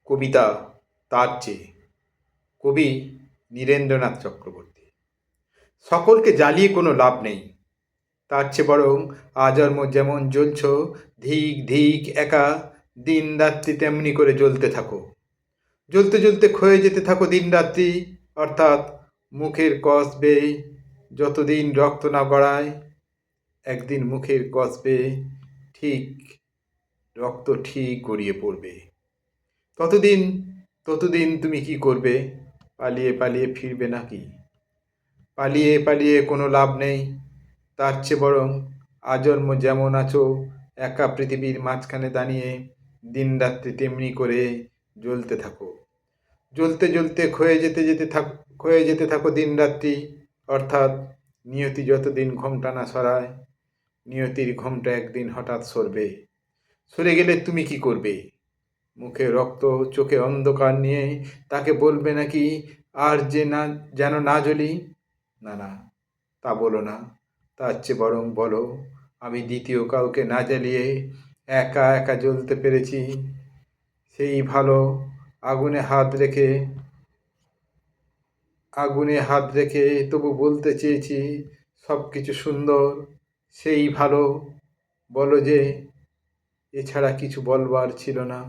কবিতা তার চেয়ে। কবি নীরেন্দ্রনাথ চক্রবর্তী। সকলকে জ্বালিয়ে কোনো লাভ নেই, তার চেয়ে বরং আজন্ম যেমন জ্বলছ, ধিক ধিক একা দিন রাত্রি তেমনি করে জ্বলতে থাকো। জ্বলতে জ্বলতে ক্ষয়ে যেতে থাকো দিন রাত্রি, অর্থাৎ মুখের কষ বেয়ে যতদিন রক্ত না গড়ায়, একদিন মুখের কষ বেয়ে ঠিক রক্ত ঠিক গড়িয়ে পড়বে। ততদিন ততদিন তুমি কি করবে? পালিয়ে পালিয়ে ফিরবে নাকি? পালিয়ে পালিয়ে কোনো লাভ নেই, তার চেয়ে বরং আজন্ম যেমন আছো একা পৃথিবীর মাঝখানে দাঁড়িয়ে দিনরাত্রি তেমনি করে জ্বলতে থাকো। জ্বলতে জ্বলতে ক্ষয়ে যেতে থাকো দিনরাত্রি, অর্থাৎ নিয়তি যতদিন ঘোমটা না সরায়, নিয়তির ঘোমটা একদিন হঠাৎ সরবে। সরে গেলে তুমি কি করবে? মুখে রক্ত, চোখে অন্ধকার নিয়ে তাকে বলবে নাকি আর যে না, যেন না জ্বলি? না না, তা বলো না। তার চেয়ে বরং বলো, আমি দ্বিতীয় কাউকে না জ্বালিয়ে একা একা জ্বলতে পেরেছি, সেই ভালো। আগুনে হাত রেখে আগুনে হাত রেখে তবু বলতে চেয়েছি সব কিছু সুন্দর, সেই ভালো। বলো যে এছাড়া কিছু বলবার ছিল না।